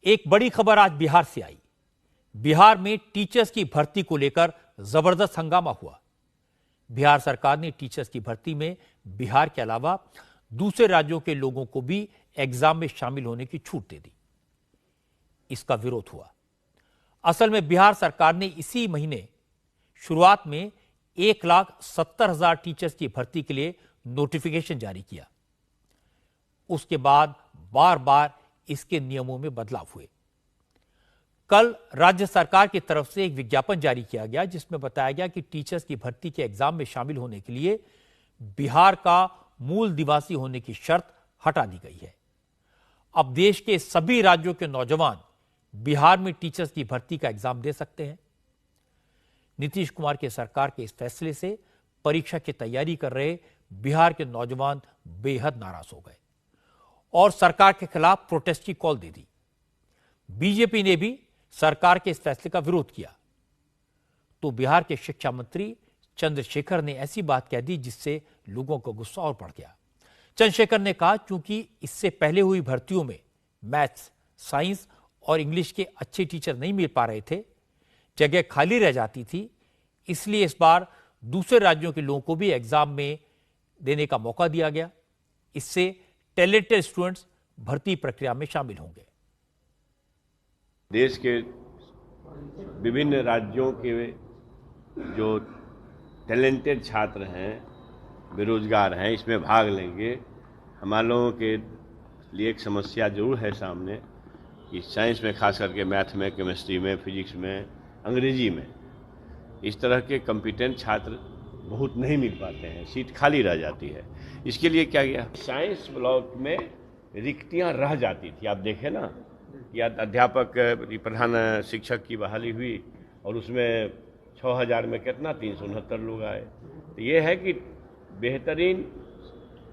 एक बड़ी खबर आज बिहार से आई। बिहार में टीचर्स की भर्ती को लेकर जबरदस्त हंगामा हुआ। बिहार सरकार ने टीचर्स की भर्ती में बिहार के अलावा दूसरे राज्यों के लोगों को भी एग्जाम में शामिल होने की छूट दे दी। इसका विरोध हुआ। असल में बिहार सरकार ने इसी महीने शुरुआत में 1,70,000 टीचर्स की भर्ती के लिए नोटिफिकेशन जारी किया। उसके बाद बार बार इसके नियमों में बदलाव हुए। कल राज्य सरकार की तरफ से एक विज्ञापन जारी किया गया जिसमें बताया गया कि टीचर्स की भर्ती के एग्जाम में शामिल होने के लिए बिहार का मूल निवासी होने की शर्त हटा दी गई है। अब देश के सभी राज्यों के नौजवान बिहार में टीचर्स की भर्ती का एग्जाम दे सकते हैं। नीतीश कुमार की सरकार के इस फैसले से परीक्षा की तैयारी कर रहे बिहार के नौजवान बेहद नाराज हो गए और सरकार के खिलाफ प्रोटेस्ट की कॉल दे दी। बीजेपी ने भी सरकार के इस फैसले का विरोध किया तो बिहार के शिक्षा मंत्री चंद्रशेखर ने ऐसी बात कह दी जिससे लोगों को गुस्सा और बढ़ गया। चंद्रशेखर ने कहा, क्योंकि इससे पहले हुई भर्तियों में मैथ्स, साइंस और इंग्लिश के अच्छे टीचर नहीं मिल पा रहे थे, जगह खाली रह जाती थी, इसलिए इस बार दूसरे राज्यों के लोगों को भी एग्जाम में देने का मौका दिया गया। इससे टैलेंटेड स्टूडेंट्स भर्ती प्रक्रिया में शामिल होंगे। देश के विभिन्न राज्यों के जो टैलेंटेड छात्र हैं, बेरोजगार हैं, इसमें भाग लेंगे। हमारे लोगों के लिए एक समस्या जरूर है सामने कि साइंस में, खास करके मैथ में, केमिस्ट्री में, फिजिक्स में, अंग्रेजी में इस तरह के कॉम्पिटेंट छात्र बहुत नहीं मिल पाते हैं, सीट खाली रह जाती है। इसके लिए क्या किया, साइंस ब्लॉक में रिक्तियां रह जाती थी। आप देखें ना, या अध्यापक प्रधान शिक्षक की बहाली हुई और उसमें 6,000 में कितना 369 लोग आए। तो ये है कि बेहतरीन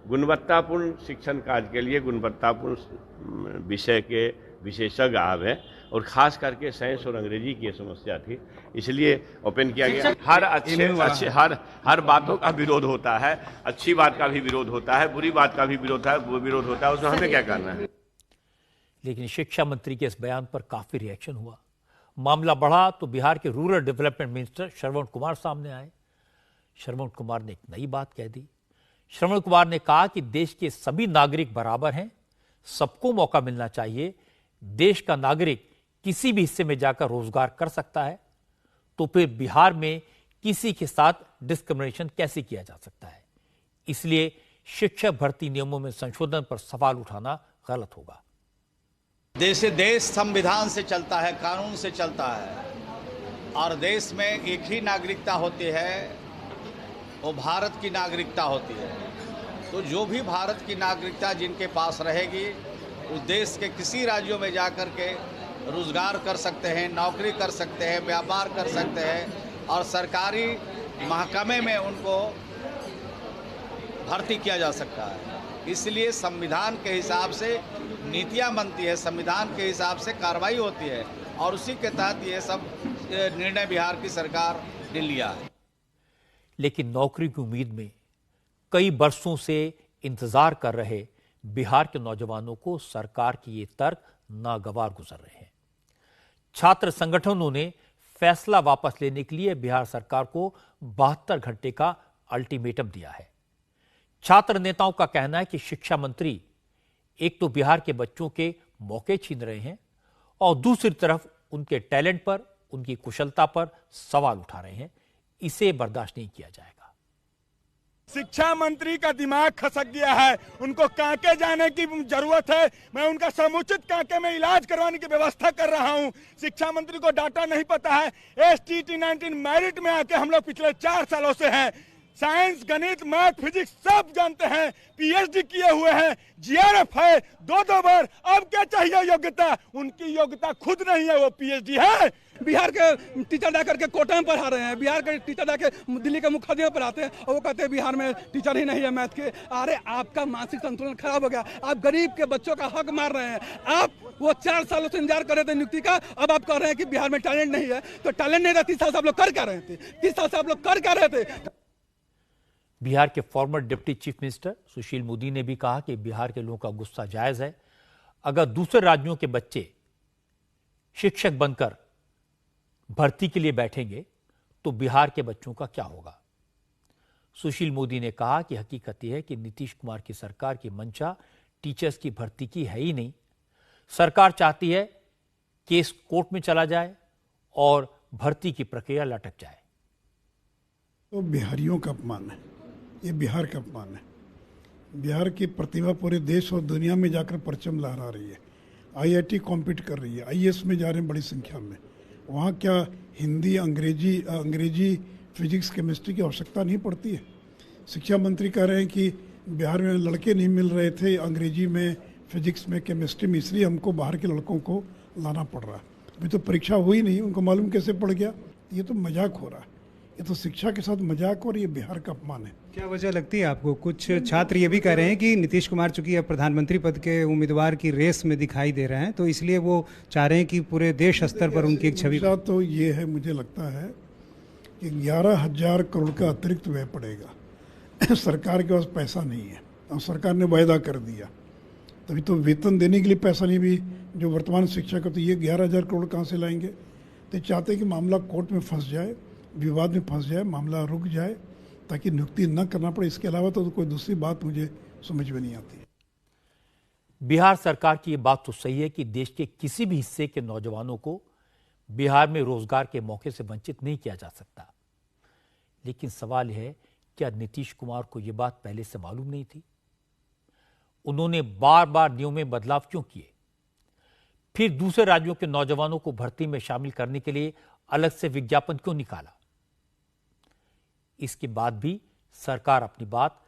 गुणवत्तापूर्ण शिक्षण कार्य के लिए गुणवत्तापूर्ण विषय के विशेषज्ञ आवे, और खास करके साइंस और अंग्रेजी की समस्या थी, इसलिए ओपन किया गया। हर बातों का विरोध होता है, अच्छी बात का भी विरोध होता है, बुरी बात का भी विरोध होता है, उसमें हमें क्या करना है। लेकिन शिक्षा मंत्री के इस बयान पर काफी रिएक्शन हुआ। मामला बढ़ा तो बिहार के rural development minister Shravan Kumar सामने आए। श्रवण कुमार ने एक नई बात कह दी। श्रवण कुमार ने कहा कि देश के सभी नागरिक बराबर हैं, सबको मौका मिलना चाहिए। देश का नागरिक किसी भी हिस्से में जाकर रोजगार कर सकता है, तो फिर बिहार में किसी के साथ डिस्क्रिमिनेशन कैसे किया जा सकता है। इसलिए शिक्षक भर्ती नियमों में संशोधन पर सवाल उठाना गलत होगा। देश संविधान से चलता है, कानून से चलता है, और देश में एक ही नागरिकता होती है, वो भारत की नागरिकता होती है। तो जो भी भारत की नागरिकता जिनके पास रहेगी, उस देश के किसी राज्यों में जाकर के रोजगार कर सकते हैं, नौकरी कर सकते हैं, व्यापार कर सकते हैं, और सरकारी महकमे में उनको भर्ती किया जा सकता है। इसलिए संविधान के हिसाब से नीतियां बनती है, संविधान के हिसाब से कार्रवाई होती है, और उसी के तहत ये सब निर्णय बिहार की सरकार ने लिया है। लेकिन नौकरी की उम्मीद में कई बरसों से इंतजार कर रहे बिहार के नौजवानों को सरकार की ये तर्क नागवार गुजर रहे हैं। छात्र संगठनों ने फैसला वापस लेने के लिए बिहार सरकार को 72 घंटे का अल्टीमेटम दिया है। छात्र नेताओं का कहना है कि शिक्षा मंत्री एक तो बिहार के बच्चों के मौके छीन रहे हैं और दूसरी तरफ उनके टैलेंट पर, उनकी कुशलता पर सवाल उठा रहे हैं। इसे बर्दाश्त नहीं किया जाएगा। शिक्षा मंत्री का दिमाग खसक गया है, उनको कांके जाने की जरूरत है। मैं उनका समुचित कांके में इलाज करवाने की व्यवस्था कर रहा हूं। शिक्षा मंत्री को डाटा नहीं पता है। STT 19 मेरिट में आके हम लोग पिछले 4 सालों से हैं। साइंस, गणित, मैथ, फिजिक्स सब जानते हैं, PhD किए हुए हैं, GRF है 2 बार। अब क्या चाहिए योग्यता? उनकी योग्यता खुद नहीं है, वो PhD है। बिहार के टीचर जाकर के कोटा में पढ़ा रहे हैं, बिहार के टीचर जाके दिल्ली के मुख्यालय में पढ़ाते हैं, और वो कहते हैं बिहार में टीचर ही नहीं है मैथ के। अरे आपका मानसिक संतुलन खराब हो गया। आप गरीब के बच्चों का हक मार रहे हैं। आप वो 4 सालों से इंतजार कर रहे थे नियुक्ति का, अब आप कह रहे हैं कि बिहार में टैलेंट नहीं है। तो टैलेंट नहीं था, 30 साल से आप लोग कर क्या रहे थे? 30 साल से आप लोग कर क्या रहे थे? बिहार के farmer deputy chief minister Sushil Modi ने भी कहा कि बिहार के लोगों का गुस्सा जायज है। अगर दूसरे राज्यों के बच्चे शिक्षक बनकर भर्ती के लिए बैठेंगे तो बिहार के बच्चों का क्या होगा? सुशील मोदी ने कहा कि हकीकत यह है कि नीतीश कुमार की सरकार की मंशा टीचर्स की भर्ती की है ही नहीं। सरकार चाहती है केस कोर्ट में चला जाए और भर्ती की प्रक्रिया लटक जाए। तो बिहारियों का अपमान है, ये बिहार का अपमान है। बिहार की प्रतिभा पूरे देश और दुनिया में जाकर परचम लहरा रही है। आईआईटी कॉम्पीट कर रही है, आईएएस में जा रहे हैं बड़ी संख्या में। वहाँ क्या हिंदी, अंग्रेजी, फिजिक्स, केमिस्ट्री की आवश्यकता नहीं पड़ती है? शिक्षा मंत्री कह रहे हैं कि बिहार में लड़के नहीं मिल रहे थे अंग्रेजी में, फिजिक्स में, केमिस्ट्री में, इसलिए हमको बाहर के लड़कों को लाना पड़ रहा है। अभी तो परीक्षा हुई नहीं, उनको मालूम कैसे पड़ गया? ये तो मजाक हो रहा है, ये तो शिक्षा के साथ मजाक और ये बिहार का अपमान है। क्या वजह लगती है आपको? कुछ छात्र ये भी कह रहे हैं कि नीतीश कुमार चूंकि अब प्रधानमंत्री पद के उम्मीदवार की रेस में दिखाई दे रहे हैं, तो इसलिए वो चाह रहे हैं कि पूरे देश स्तर पर उनकी एक छवि। तो ये है, मुझे लगता है कि 11,000 करोड़ का अतिरिक्त व्यय पड़ेगा। सरकार के पास पैसा नहीं है और सरकार ने वायदा कर दिया, तभी तो वेतन देने के लिए पैसा नहीं भी जो वर्तमान शिक्षक है, तो ये 11,000 करोड़ कहाँ से लाएंगे? तो चाहते हैं कि मामला कोर्ट में फंस जाए, विवाद में फंस जाए, मामला रुक जाए ताकि नियुक्ति न करना पड़े। इसके अलावा तो कोई दूसरी बात मुझे समझ में नहीं आती है। बिहार सरकार की ये बात तो सही है कि देश के किसी भी हिस्से के नौजवानों को बिहार में रोजगार के मौके से वंचित नहीं किया जा सकता, लेकिन सवाल यह है क्या नीतीश कुमार को यह बात पहले से मालूम नहीं थी? उन्होंने बार बार नियमों में बदलाव क्यों किए? फिर दूसरे राज्यों के नौजवानों को भर्ती में शामिल करने के लिए अलग से विज्ञापन क्यों निकाला? इसके बाद भी सरकार अपनी बात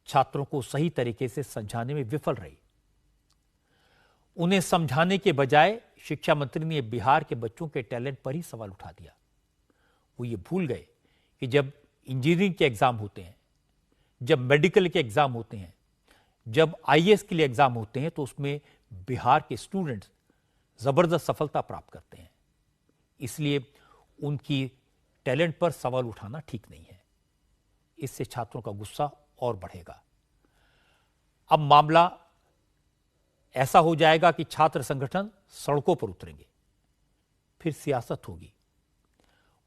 छात्रों को सही तरीके से समझाने में विफल रही। उन्हें समझाने के बजाय शिक्षा मंत्री ने बिहार के बच्चों के टैलेंट पर ही सवाल उठा दिया। वो ये भूल गए कि जब इंजीनियरिंग के एग्जाम होते हैं, जब मेडिकल के एग्जाम होते हैं, जब आईएएस के लिए एग्जाम होते हैं, तो उसमें बिहार के स्टूडेंट्स जबरदस्त सफलता प्राप्त करते हैं। इसलिए उनकी टैलेंट पर सवाल उठाना ठीक नहीं है। इससे छात्रों का गुस्सा और बढ़ेगा। अब मामला ऐसा हो जाएगा कि छात्र संगठन सड़कों पर उतरेंगे, फिर सियासत होगी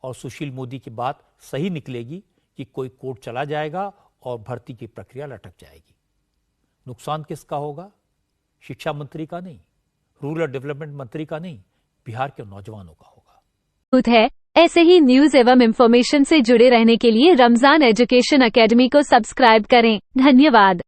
और सुशील मोदी की बात सही निकलेगी कि कोई कोर्ट चला जाएगा और भर्ती की प्रक्रिया लटक जाएगी। नुकसान किसका होगा? शिक्षा मंत्री का नहीं, रूरल डेवलपमेंट मंत्री का नहीं, बिहार के नौजवानों का होगा। है ऐसे ही न्यूज एवं इंफॉर्मेशन से जुड़े रहने के लिए रमजान एजुकेशन एकेडमी को सब्सक्राइब करें। धन्यवाद।